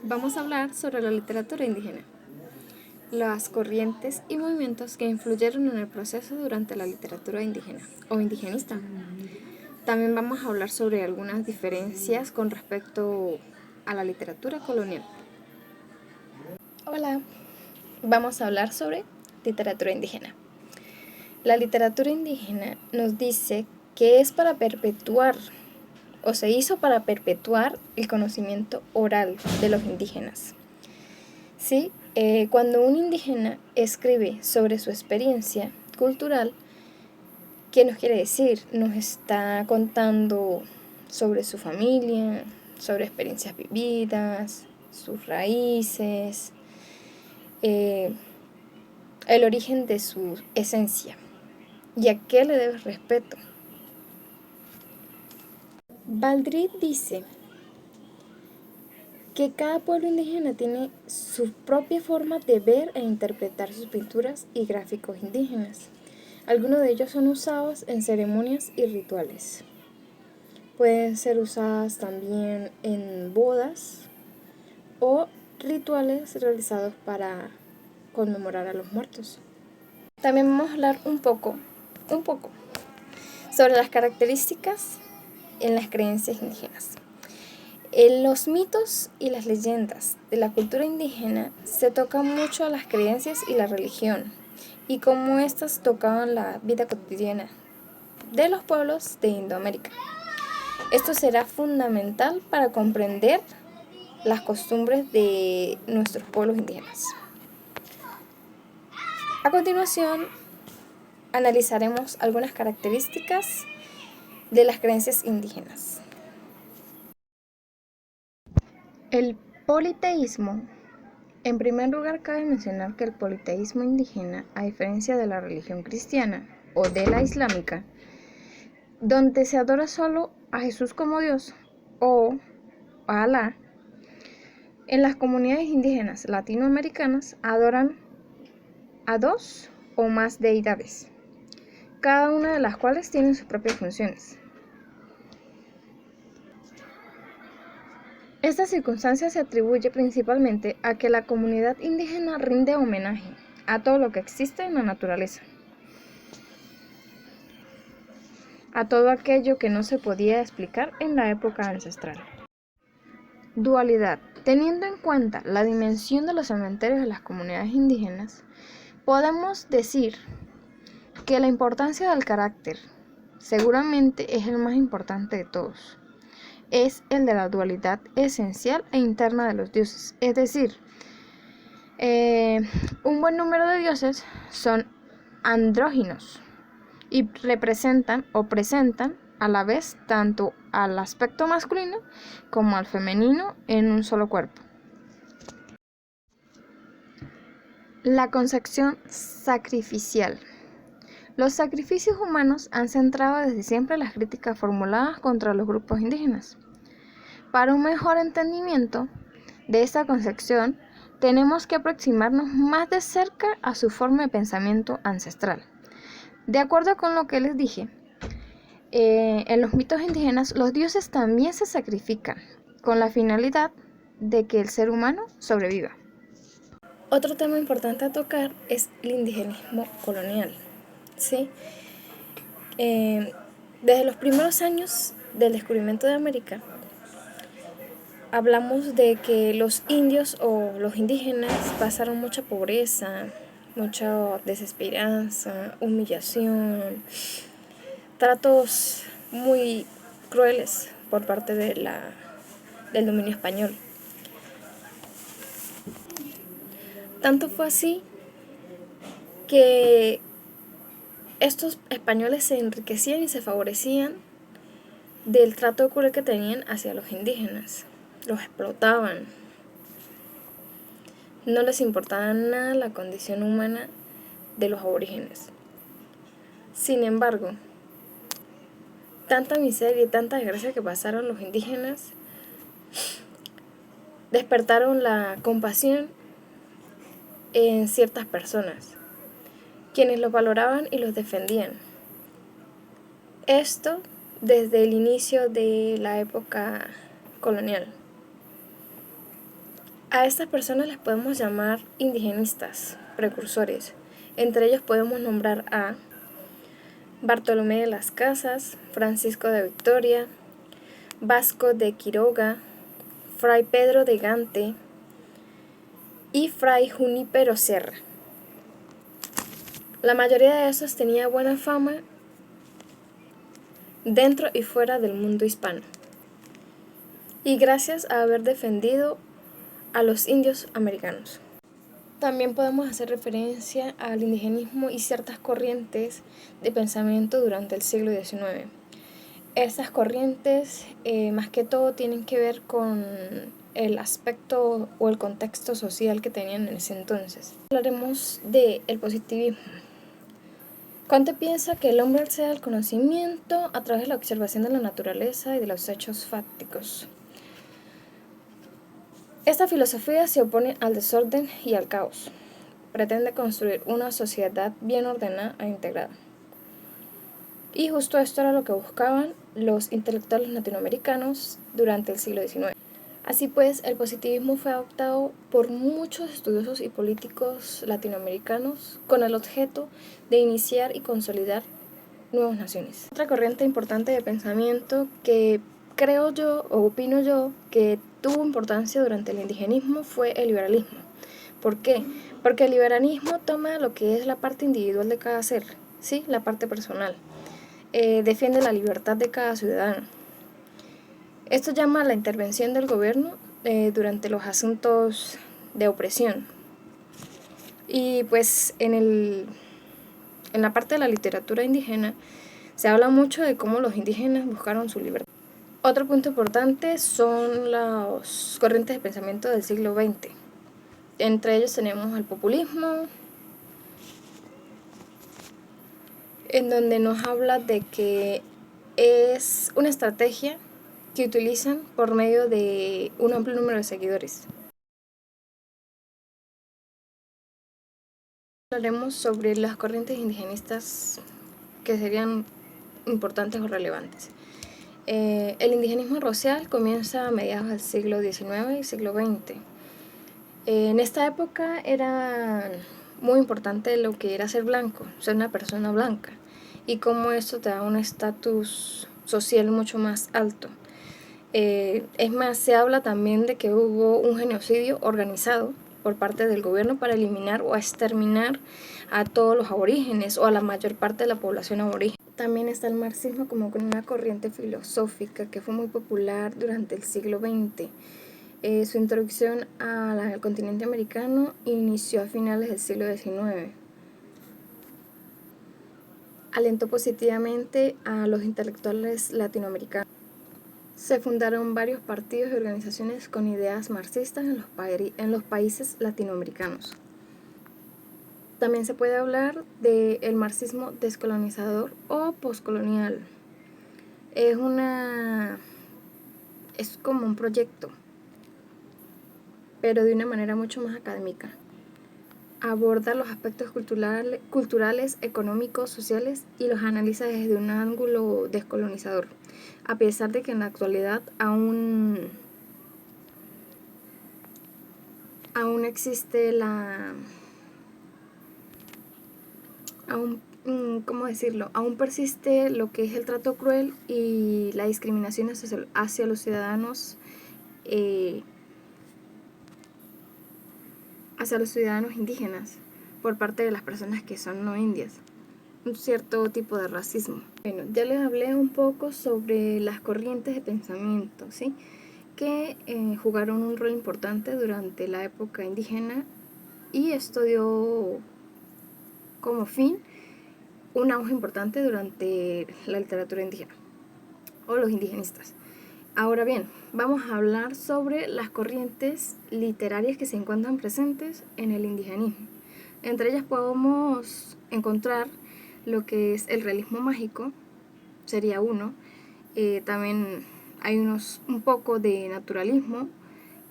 Vamos a hablar sobre la literatura indígena, las corrientes y movimientos que influyeron en el proceso durante la literatura indígena o indigenista. También vamos a hablar sobre algunas diferencias con respecto a la literatura colonial. Hola, vamos a hablar sobre literatura indígena. La literatura indígena nos dice que es para perpetuar o se hizo para perpetuar el conocimiento oral de los indígenas. ¿Sí? Cuando un indígena escribe sobre su experiencia cultural, ¿qué nos quiere decir? Nos está contando sobre su familia, sobre experiencias vividas, sus raíces, el origen de su esencia. ¿Y a qué le debe respeto? Baldrich dice que cada pueblo indígena tiene su propia forma de ver e interpretar sus pinturas y gráficos indígenas. Algunos de ellos son usados en ceremonias y rituales. Pueden ser usadas también en bodas o rituales realizados para conmemorar a los muertos. También vamos a hablar un poco sobre las características en las creencias indígenas. En los mitos y las leyendas de la cultura indígena se tocan mucho las creencias y la religión y cómo éstas tocaban la vida cotidiana de los pueblos de Indoamérica. Esto será fundamental para comprender las costumbres de nuestros pueblos indígenas. A continuación, analizaremos algunas características de las creencias indígenas. El politeísmo. En primer lugar, cabe mencionar que el politeísmo indígena, a diferencia de la religión cristiana o de la islámica, donde se adora solo a Jesús como Dios o a Alá, en las comunidades indígenas latinoamericanas adoran a dos o más deidades, cada una de las cuales tiene sus propias funciones. Esta circunstancia se atribuye principalmente a que la comunidad indígena rinde homenaje a todo lo que existe en la naturaleza, a todo aquello que no se podía explicar en la época ancestral. Dualidad. Teniendo en cuenta la dimensión de los cementerios de las comunidades indígenas, podemos decir que la importancia del carácter seguramente es el más importante de todos. Es el de la dualidad esencial e interna de los dioses. Es decir, un buen número de dioses son andróginos y representan o presentan a la vez tanto al aspecto masculino como al femenino en un solo cuerpo. La concepción sacrificial. Los sacrificios humanos han centrado desde siempre las críticas formuladas contra los grupos indígenas. Para un mejor entendimiento de esta concepción, tenemos que aproximarnos más de cerca a su forma de pensamiento ancestral. De acuerdo con lo que les dije, en los mitos indígenas los dioses también se sacrifican con la finalidad de que el ser humano sobreviva. Otro tema importante a tocar es el indigenismo colonial. ¿Sí? Desde los primeros años del descubrimiento de América, hablamos de que los indios o los indígenas pasaron mucha pobreza, mucha desesperanza, humillación, tratos muy crueles por parte del dominio español. Tanto fue así que estos españoles se enriquecían y se favorecían del trato cruel que tenían hacia los indígenas. Los explotaban. No les importaba nada la condición humana de los aborígenes. Sin embargo, tanta miseria y tanta desgracia que pasaron los indígenas despertaron la compasión en ciertas personas, quienes los valoraban y los defendían. Esto desde el inicio de la época colonial. A estas personas les podemos llamar indigenistas, precursores. Entre ellos podemos nombrar a Bartolomé de las Casas, Francisco de Victoria, Vasco de Quiroga, Fray Pedro de Gante y Fray Junípero Serra. La mayoría de estos tenía buena fama dentro y fuera del mundo hispano, y gracias a haber defendido a los indios americanos. También podemos hacer referencia al indigenismo y ciertas corrientes de pensamiento durante el siglo XIX. Estas corrientes, más que todo, tienen que ver con el aspecto o el contexto social que tenían en ese entonces. Hablaremos del positivismo. Kant piensa que el hombre accede al conocimiento a través de la observación de la naturaleza y de los hechos fácticos. Esta filosofía se opone al desorden y al caos. Pretende construir una sociedad bien ordenada e integrada. Y justo esto era lo que buscaban los intelectuales latinoamericanos durante el siglo XIX. Así pues, el positivismo fue adoptado por muchos estudiosos y políticos latinoamericanos con el objeto de iniciar y consolidar nuevas naciones. Otra corriente importante de pensamiento que creo yo o opino yo que tuvo importancia durante el indigenismo fue el liberalismo. ¿Por qué? Porque el liberalismo toma lo que es la parte individual de cada ser, ¿sí? La parte personal. Defiende la libertad de cada ciudadano. Esto llama a la intervención del gobierno durante los asuntos de opresión. Y pues en la parte de la literatura indígena se habla mucho de cómo los indígenas buscaron su libertad. Otro punto importante son las corrientes de pensamiento del siglo XX. Entre ellos tenemos el populismo, en donde nos habla de que es una estrategia que utilizan por medio de un amplio número de seguidores. Hablaremos sobre las corrientes indigenistas que serían importantes o relevantes. El indigenismo racial comienza a mediados del siglo XIX y siglo XX. En esta época era muy importante lo que era ser blanco, ser una persona blanca, y cómo esto te da un estatus social mucho más alto. Es más, se habla también de que hubo un genocidio organizado por parte del gobierno para eliminar o exterminar a todos los aborígenes o a la mayor parte de la población aborigen. También está el marxismo como una corriente filosófica que fue muy popular durante el siglo XX. Su introducción al continente americano inició a finales del siglo XIX. Alentó positivamente a los intelectuales latinoamericanos. Se fundaron varios partidos y organizaciones con ideas marxistas en los países latinoamericanos. También se puede hablar del marxismo descolonizador o postcolonial. Es como un proyecto, pero de una manera mucho más académica. Aborda los aspectos culturales, económicos, sociales y los analiza desde un ángulo descolonizador, a pesar de que en la actualidad aún existe aún persiste lo que es el trato cruel y la discriminación hacia los ciudadanos indígenas por parte de las personas que son no indias, un cierto tipo de racismo. Bueno, ya les hablé un poco sobre las corrientes de pensamiento, ¿sí? Que jugaron un rol importante durante la época indígena, y esto dio como fin un auge importante durante la literatura indígena o los indigenistas. Ahora bien, vamos a hablar sobre las corrientes literarias que se encuentran presentes en el indigenismo. Entre ellas podemos encontrar lo que es el realismo mágico, sería uno. También hay un poco de naturalismo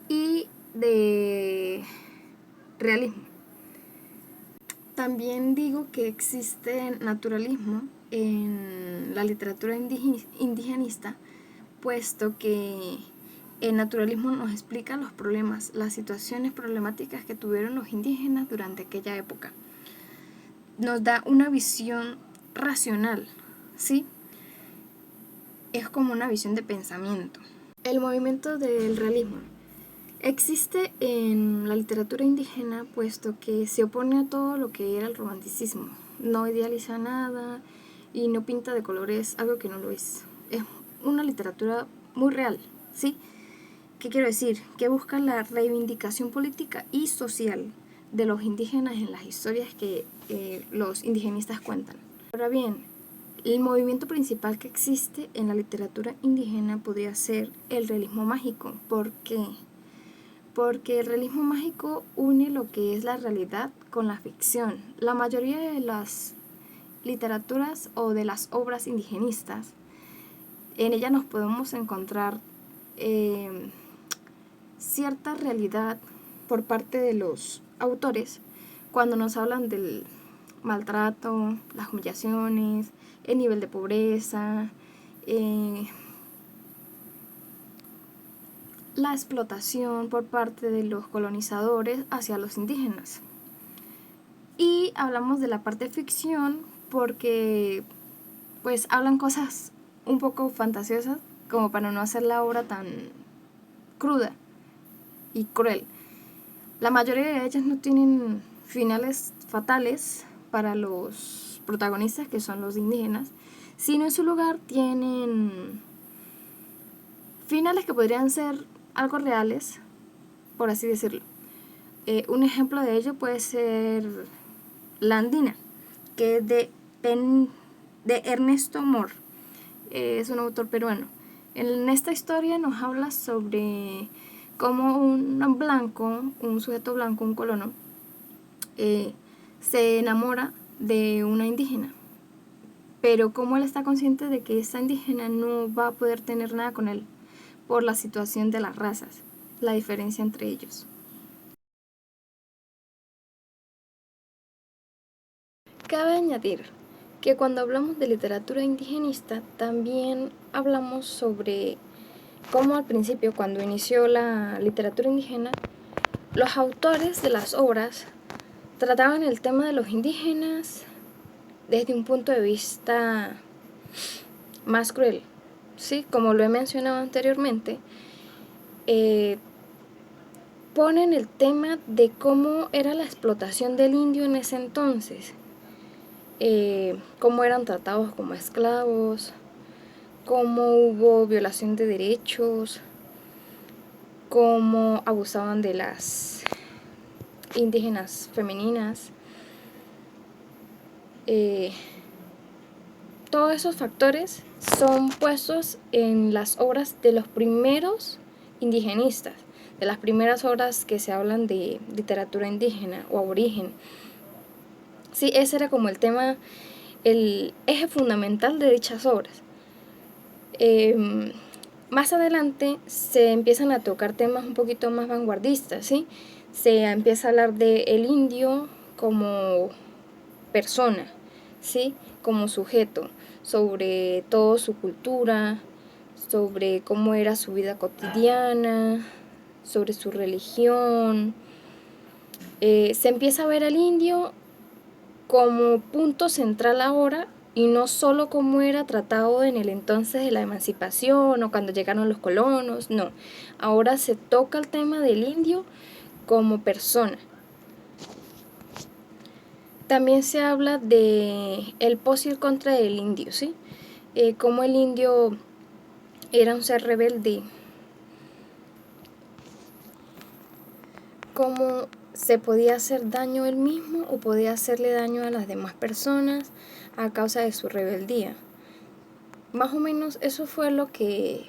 y de realismo. También digo que existe naturalismo en la literatura indigenista, puesto que el naturalismo nos explica los problemas, las situaciones problemáticas que tuvieron los indígenas durante aquella época. Nos da una visión racional, ¿sí? Es como una visión de pensamiento. El movimiento del realismo existe en la literatura indígena puesto que se opone a todo lo que era el romanticismo. No idealiza nada y no pinta de colores algo que no lo es. Es una literatura muy real, ¿sí? ¿Qué quiero decir? Que busca la reivindicación política y social de los indígenas en las historias que los indigenistas cuentan. Ahora bien, el movimiento principal que existe en la literatura indígena podría ser el realismo mágico. ¿Por qué? Porque el realismo mágico une lo que es la realidad con la ficción. La mayoría de las literaturas o de las obras indigenistas, en ellas nos podemos encontrar cierta realidad por parte de los autores cuando nos hablan del maltrato, las humillaciones, el nivel de pobreza, la explotación por parte de los colonizadores hacia los indígenas. Y hablamos de la parte ficción porque pues hablan cosas un poco fantasiosas como para no hacer la obra tan cruda y cruel. La mayoría de ellas no tienen finales fatales para los protagonistas, que son los indígenas, sino en su lugar tienen finales que podrían ser algo reales, por así decirlo. Un ejemplo de ello puede ser La Andina, que es de Ernesto Mor, es un autor peruano. En esta historia nos habla sobre cómo un blanco, un sujeto blanco, un colono, se enamora de una indígena, pero como él está consciente de que esa indígena no va a poder tener nada con él por la situación de las razas, la diferencia entre ellos. Cabe añadir que cuando hablamos de literatura indigenista también hablamos sobre cómo al principio, cuando inició la literatura indígena, los autores de las obras trataban el tema de los indígenas desde un punto de vista más cruel, ¿sí? Como lo he mencionado anteriormente, ponen el tema de cómo era la explotación del indio en ese entonces, cómo eran tratados como esclavos, cómo hubo violación de derechos, cómo abusaban de las indígenas femeninas. Todos esos factores son puestos en las obras de los primeros indigenistas, de las primeras obras que se hablan de literatura indígena o aborigen. Sí, ese era como el tema, el eje fundamental de dichas obras. Más adelante se empiezan a tocar temas un poquito más vanguardistas, ¿sí? Se empieza a hablar del indio como persona, ¿sí? Como sujeto, sobre todo su cultura, sobre cómo era su vida cotidiana, sobre su religión. Se empieza a ver al indio como punto central ahora y no solo como era tratado en el entonces de la emancipación o cuando llegaron los colonos, no. Ahora se toca el tema del indio como persona. También se habla de el pos y el contra del indio, ¿sí? Cómo el indio era un ser rebelde, cómo se podía hacer daño él mismo o podía hacerle daño a las demás personas a causa de su rebeldía. Más o menos eso fue lo que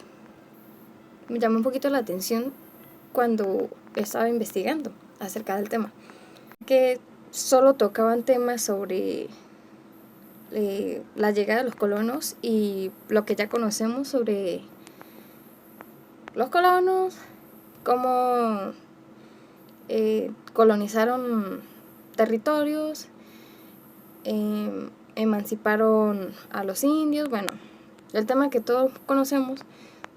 me llamó un poquito la atención cuando estaba investigando acerca del tema. Que solo tocaban temas sobre la llegada de los colonos y lo que ya conocemos sobre los colonos, cómo colonizaron territorios, emanciparon a los indios, bueno, el tema que todos conocemos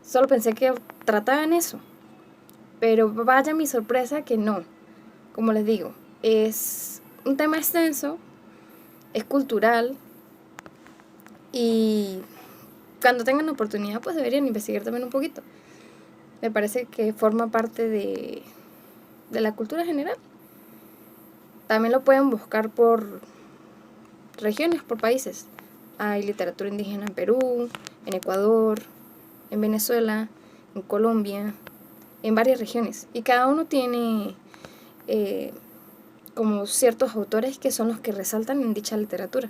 Solo pensé que trataban eso, pero vaya mi sorpresa que no. Como les digo, es un tema extenso, es cultural y cuando tengan oportunidad pues deberían investigar también un poquito. Me parece que forma parte de la cultura general. También lo pueden buscar por regiones, por países. Hay literatura indígena en Perú, en Ecuador, en Venezuela, en Colombia, en varias regiones. Y cada uno tiene como ciertos autores que son los que resaltan en dicha literatura.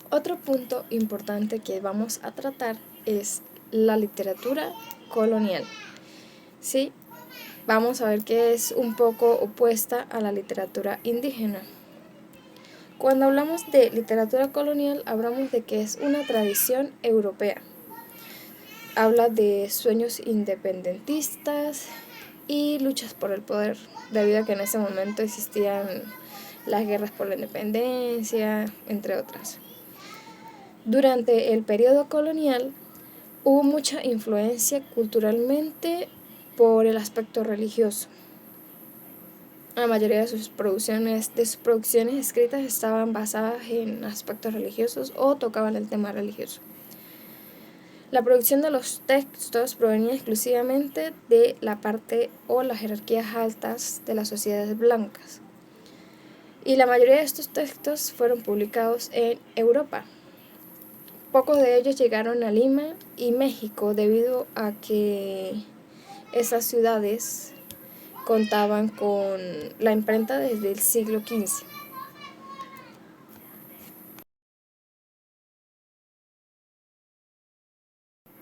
Otro punto importante que vamos a tratar es la literatura colonial. ¿Sí? Vamos a ver que es un poco opuesta a la literatura indígena. Cuando hablamos de literatura colonial, hablamos de que es una tradición europea. Habla de sueños independentistas y luchas por el poder, debido a que en ese momento existían las guerras por la independencia, entre otras. Durante el periodo colonial hubo mucha influencia culturalmente por el aspecto religioso. La mayoría de sus producciones escritas estaban basadas en aspectos religiosos o tocaban el tema religioso. La producción de los textos provenía exclusivamente de la parte o las jerarquías altas de las sociedades blancas. Y la mayoría de estos textos fueron publicados en Europa. Pocos de ellos llegaron a Lima y México debido a que esas ciudades contaban con la imprenta desde el siglo XV.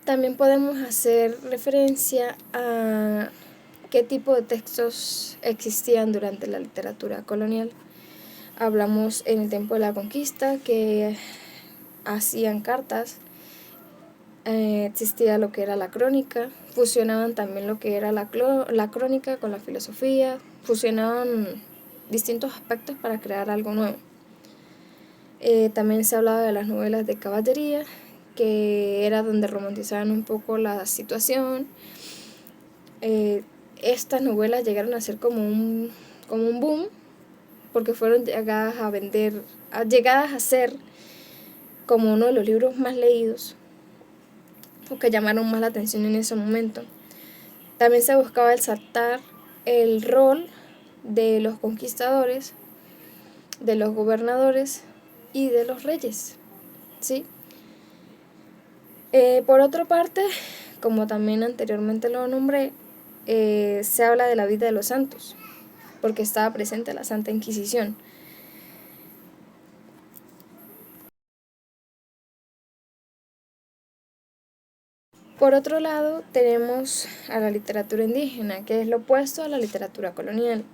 También podemos hacer referencia a qué tipo de textos existían durante la literatura colonial. Hablamos en el tiempo de la conquista que hacían cartas, existía lo que era la crónica, fusionaban también lo que era la crónica con la filosofía, fusionaban distintos aspectos para crear algo nuevo. También se hablaba de las novelas de caballería, que era donde romantizaban un poco la situación. Estas novelas llegaron a ser como un boom, porque fueron llegadas a ser como uno de los libros más leídos, o que llamaron más la atención en ese momento. También se buscaba exaltar el rol de los conquistadores, de los gobernadores y de los reyes, ¿sí? Por otra parte, como también anteriormente lo nombré, se habla de la vida de los santos, porque estaba presente la Santa Inquisición. Por otro lado, tenemos a la literatura indígena, que es lo opuesto a la literatura colonial.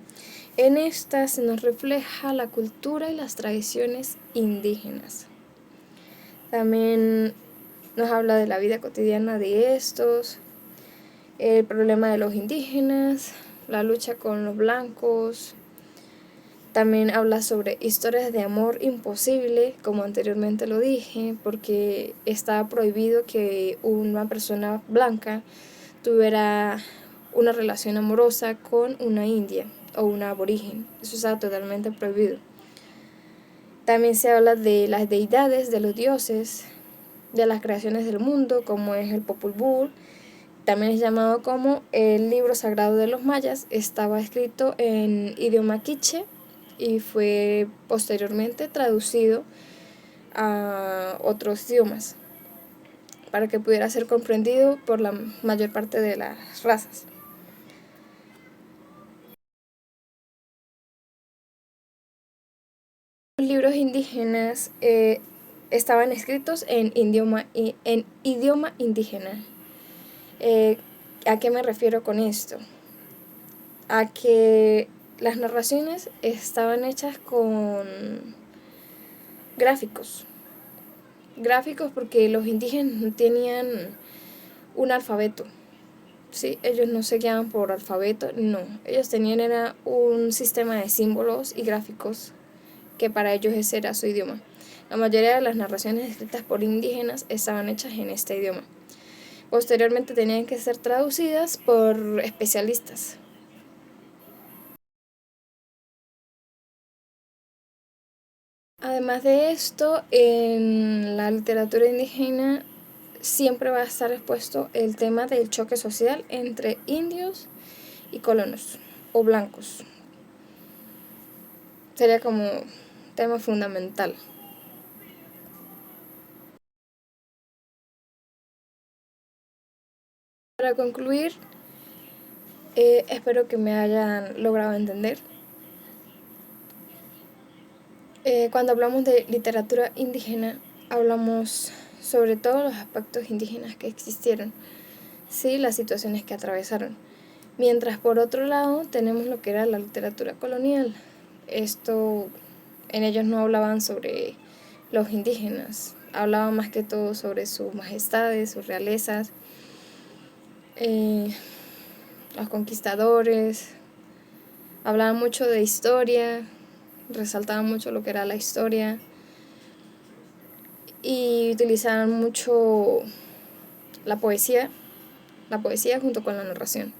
En esta se nos refleja la cultura y las tradiciones indígenas. También nos habla de la vida cotidiana de estos, el problema de los indígenas, la lucha con los blancos. También habla sobre historias de amor imposible, como anteriormente lo dije, porque estaba prohibido que una persona blanca tuviera una relación amorosa con una india o una aborigen. Eso estaba totalmente prohibido. También se habla de las deidades, de los dioses, de las creaciones del mundo, como es el Popol Vuh. También es llamado como el libro sagrado de los mayas. Estaba escrito en idioma quiché y fue posteriormente traducido a otros idiomas para que pudiera ser comprendido por la mayor parte de las razas. Los libros indígenas estaban escritos en idioma indígena. ¿A qué me refiero con esto? A que las narraciones estaban hechas con gráficos. Gráficos porque los indígenas no tenían un alfabeto. ¿sí? Ellos no se guiaban por alfabeto, no. Ellos tenían era un sistema de símbolos y gráficos que para ellos ese era su idioma. La mayoría de las narraciones escritas por indígenas estaban hechas en este idioma. Posteriormente tenían que ser traducidas por especialistas. Además de esto, en la literatura indígena siempre va a estar expuesto el tema del choque social entre indios y colonos o blancos. Sería como tema fundamental. Para concluir, espero que me hayan logrado entender. Cuando hablamos de literatura indígena, hablamos sobre todos los aspectos indígenas que existieron, sí, las situaciones que atravesaron. Mientras por otro lado tenemos lo que era la literatura colonial. Esto, en ellos no hablaban sobre los indígenas, hablaban más que todo sobre sus majestades, sus realezas, los conquistadores, hablaban mucho de historia, resaltaban mucho lo que era la historia y utilizaban mucho la poesía junto con la narración.